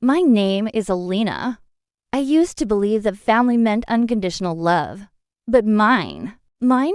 My name is Alina. I used to believe that family meant unconditional love. But mine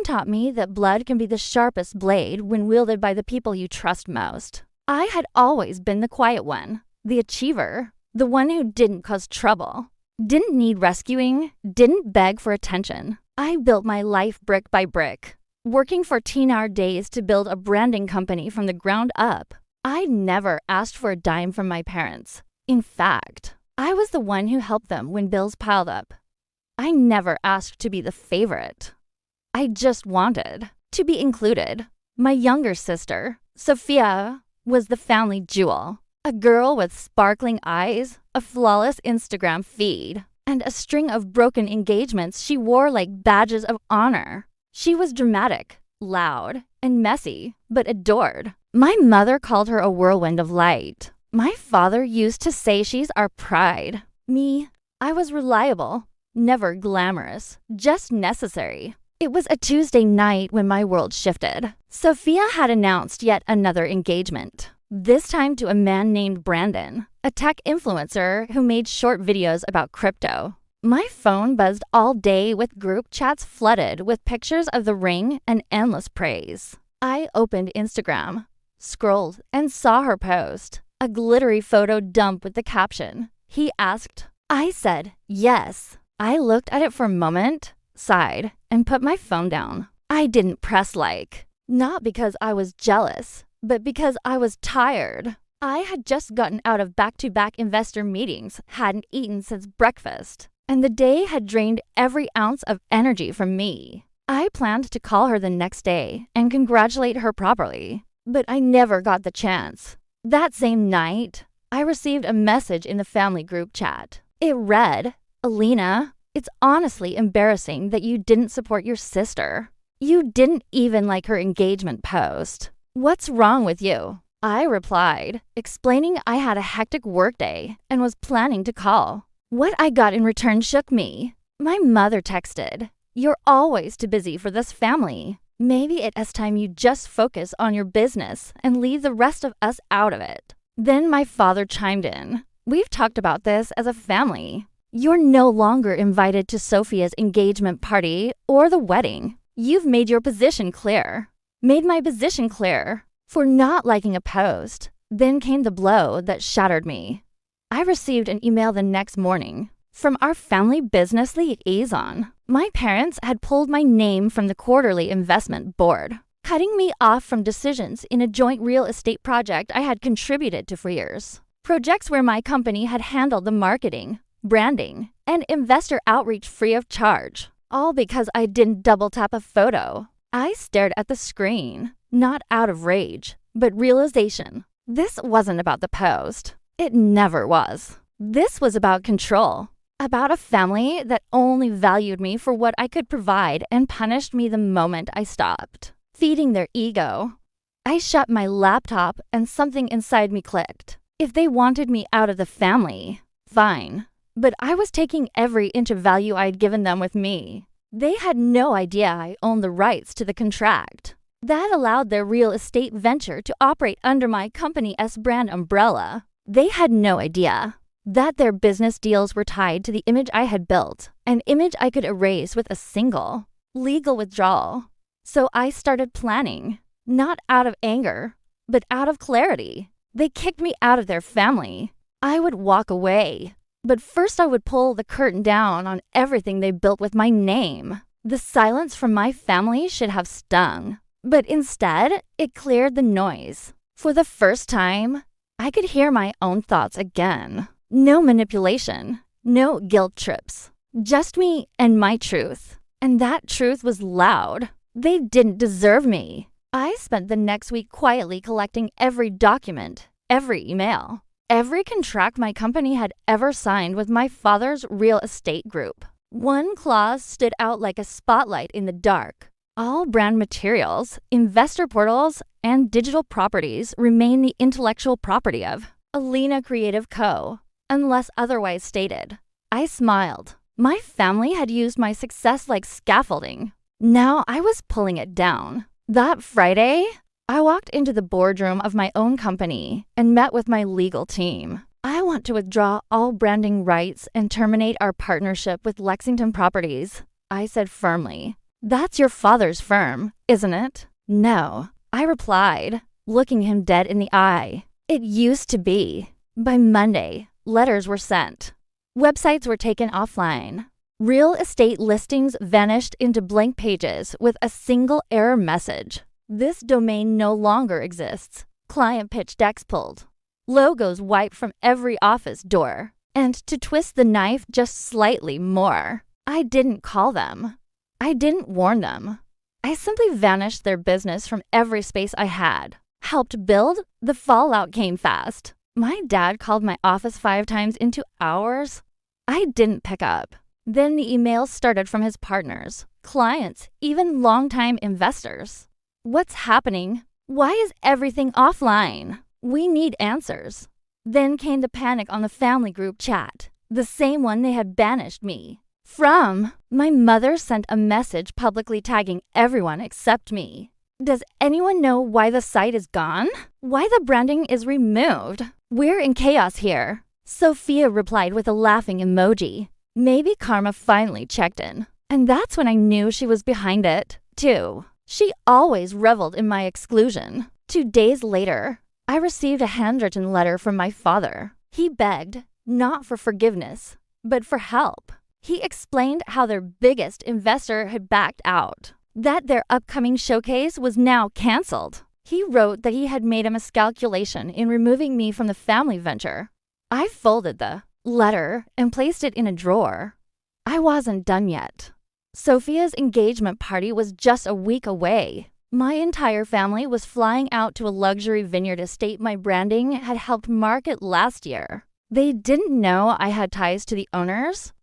taught me that blood can be the sharpest blade when wielded by the people you trust most. I had always been the quiet one, the achiever, the one who didn't cause trouble, didn't need rescuing, didn't beg for attention. I built my life brick by brick, working 14-hour days to build a branding company from the ground up. I never asked for a dime from my parents. In fact, I was the one who helped them when bills piled up. I never asked to be the favorite. I just wanted to be included. My younger sister, Sophia, was the family jewel. A girl with sparkling eyes, a flawless Instagram feed, and a string of broken engagements she wore like badges of honor. She was dramatic, loud, and messy, but adored. My mother called her a whirlwind of light. My father used to say she's our pride. Me, I was reliable, never glamorous, just necessary. It was a Tuesday night when my world shifted. Sophia had announced yet another engagement, this time to a man named Brandon, a tech influencer who made short videos about crypto. My phone buzzed all day with group chats flooded with pictures of the ring and endless praise. I opened Instagram, scrolled, and saw her post, a glittery photo dump with the caption, "He asked." I said, yes. I looked at it for a moment, sighed, and put my phone down. I didn't press like, not because I was jealous, but because I was tired. I had just gotten out of back-to-back investor meetings, hadn't eaten since breakfast, and the day had drained every ounce of energy from me. I planned to call her the next day and congratulate her properly, but I never got the chance. That same night, I received a message in the family group chat. It read, "Alina, it's honestly embarrassing that you didn't support your sister. You didn't even like her engagement post. What's wrong with you?" I replied, explaining I had a hectic workday and was planning to call. What I got in return shook me. My mother texted, "You're always too busy for this family. Maybe it's time you just focus on your business and leave the rest of us out of it." Then my father chimed in. "We've talked about this as a family. You're no longer invited to Sophia's engagement party or the wedding. You've made your position clear." Made my position clear for not liking a post. Then came the blow that shattered me. I received an email the next morning from our family business liaison. My parents had pulled my name from the quarterly investment board, cutting me off from decisions in a joint real estate project I had contributed to for years. Projects where my company had handled the marketing, branding, and investor outreach free of charge, all because I didn't double tap a photo. I stared at the screen, not out of rage, but realization. This wasn't about the post. It never was. This was about control, about a family that only valued me for what I could provide and punished me the moment I stopped feeding their ego. I shut my laptop and something inside me clicked. If they wanted me out of the family, fine. But I was taking every inch of value I'd given them with me. They had no idea I owned the rights to the contract. That allowed their real estate venture to operate under my company S brand umbrella. They had no idea that their business deals were tied to the image I had built, an image I could erase with a single legal withdrawal. So I started planning, not out of anger, but out of clarity. They kicked me out of their family. I would walk away. But first I would pull the curtain down on everything they built with my name. The silence from my family should have stung. But instead, it cleared the noise. For the first time, I could hear my own thoughts again. No manipulation, no guilt trips. Just me and my truth. And that truth was loud. They didn't deserve me. I spent the next week quietly collecting every document, every email, every contract my company had ever signed with my father's real estate group. One clause stood out like a spotlight in the dark. All brand materials, investor portals, and digital properties remain the intellectual property of Alina Creative Co., unless otherwise stated. I smiled. My family had used my success like scaffolding. Now I was pulling it down. That Friday, I walked into the boardroom of my own company and met with my legal team. I want to withdraw all branding rights and terminate our partnership with Lexington Properties, I said firmly. That's your father's firm, isn't it? No, I replied, looking him dead in the eye. It used to be. By Monday, letters were sent. Websites were taken offline. Real estate listings vanished into blank pages with a single error message. This domain no longer exists. Client pitch decks pulled. Logos wiped from every office door. And to twist the knife just slightly more, I didn't call them. I didn't warn them. I simply vanished their business from every space I had. Helped build? The fallout came fast. My dad called my office 5 times in 2 hours. I didn't pick up. Then the emails started from his partners, clients, even longtime investors. What's happening? Why is everything offline? We need answers. Then came the panic on the family group chat, the same one they had banished me from. My mother sent a message publicly tagging everyone except me. Does anyone know why the site is gone? Why the branding is removed? We're in chaos here. Sophia replied with a laughing emoji. Maybe karma finally checked in. And that's when I knew she was behind it, too. She always reveled in my exclusion. 2 days later, I received a handwritten letter from my father. He begged, not for forgiveness, but for help. He explained how their biggest investor had backed out, that their upcoming showcase was now canceled. He wrote that he had made a miscalculation in removing me from the family venture. I folded the letter and placed it in a drawer. I wasn't done yet. Sophia's engagement party was just a week away. My entire family was flying out to a luxury vineyard estate my branding had helped market last year. They didn't know I had ties to the owners.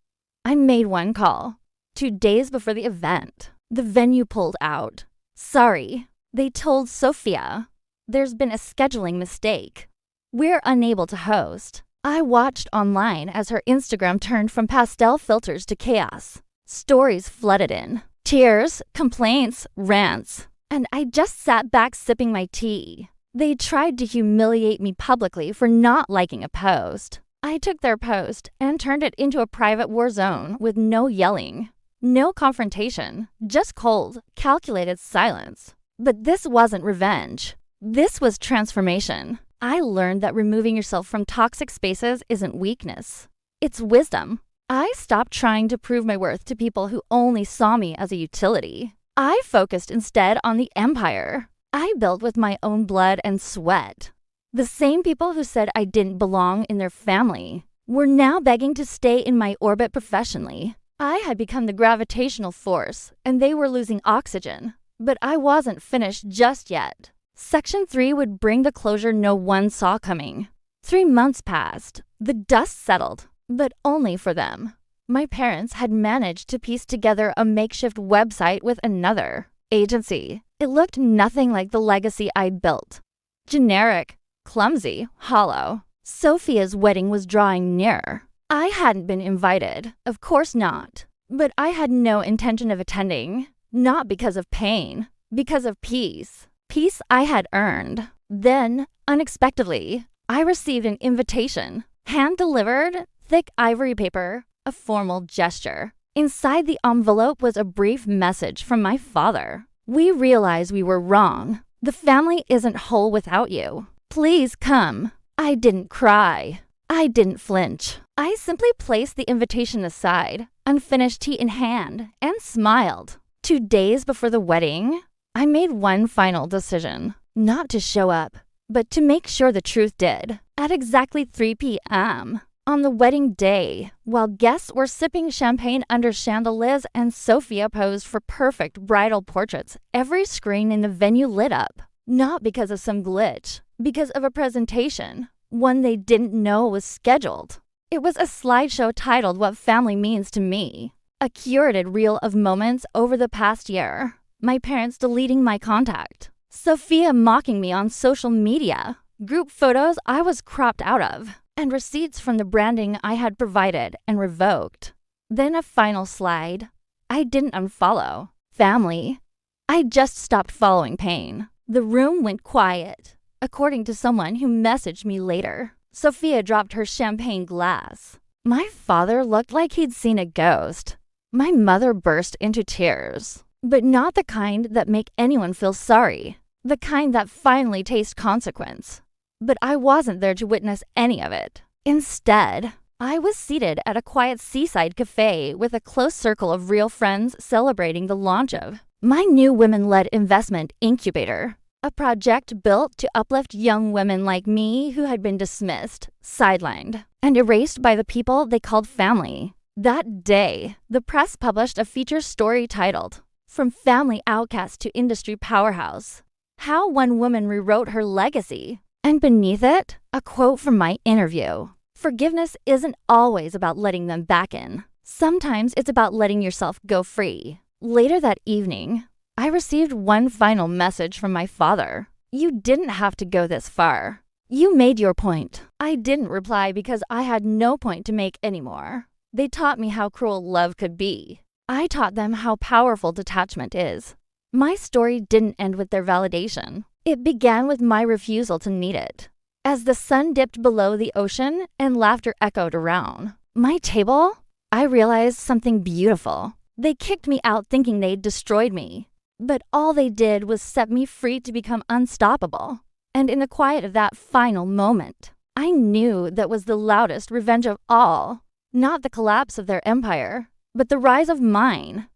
I made one call. 2 days before the event, the venue pulled out. Sorry, they told Sophia. There's been a scheduling mistake. We're unable to host. I watched online as her Instagram turned from pastel filters to chaos. Stories flooded in. Tears, complaints, rants. And I just sat back sipping my tea. They tried to humiliate me publicly for not liking a post. I took their post and turned it into a private war zone with no yelling, no confrontation, just cold, calculated silence. But this wasn't revenge. This was transformation. I learned that removing yourself from toxic spaces isn't weakness. It's wisdom. I stopped trying to prove my worth to people who only saw me as a utility. I focused instead on the empire I built with my own blood and sweat. The same people who said I didn't belong in their family were now begging to stay in my orbit professionally. I had become the gravitational force, and they were losing oxygen. But I wasn't finished just yet. Section 3 would bring the closure no one saw coming. 3 months passed. The dust settled, but only for them. My parents had managed to piece together a makeshift website with another agency. It looked nothing like the legacy I'd built. Generic, clumsy, hollow. Sophia's wedding was drawing near. I hadn't been invited, of course not. But I had no intention of attending. Not because of pain, because of peace. Peace I had earned. Then, unexpectedly, I received an invitation. Hand-delivered, thick ivory paper, a formal gesture. Inside the envelope was a brief message from my father. We realize we were wrong. The family isn't whole without you. Please come. I didn't cry. I didn't flinch. I simply placed the invitation aside, unfinished tea in hand, and smiled. 2 days before the wedding, I made one final decision. Not to show up, but to make sure the truth did. At exactly 3 p.m., on the wedding day, while guests were sipping champagne under chandeliers and Sophia posed for perfect bridal portraits, every screen in the venue lit up. Not because of some glitch, because of a presentation, one they didn't know was scheduled. It was a slideshow titled What Family Means to Me, a curated reel of moments over the past year. My parents deleting my contact, Sophia mocking me on social media, group photos I was cropped out of, and receipts from the branding I had provided and revoked. Then a final slide. I didn't unfollow. Family. I just stopped following pain. The room went quiet, according to someone who messaged me later. Sophia dropped her champagne glass. My father looked like he'd seen a ghost. My mother burst into tears, but not the kind that make anyone feel sorry, the kind that finally taste consequence. But I wasn't there to witness any of it. Instead, I was seated at a quiet seaside cafe with a close circle of real friends celebrating the launch of my new women-led investment incubator, a project built to uplift young women like me who had been dismissed, sidelined, and erased by the people they called family. That day, the press published a feature story titled, "From Family Outcast to Industry Powerhouse: How One Woman Rewrote Her Legacy." And beneath it, a quote from my interview. Forgiveness isn't always about letting them back in. Sometimes it's about letting yourself go free. Later that evening, I received one final message from my father. You didn't have to go this far. You made your point. I didn't reply because I had no point to make anymore. They taught me how cruel love could be. I taught them how powerful detachment is. My story didn't end with their validation. It began with my refusal to need it. As the sun dipped below the ocean and laughter echoed around my table, I realized something beautiful. They kicked me out thinking they'd destroyed me. But all they did was set me free to become unstoppable. And in the quiet of that final moment, I knew that was the loudest revenge of all. Not the collapse of their empire, but the rise of mine.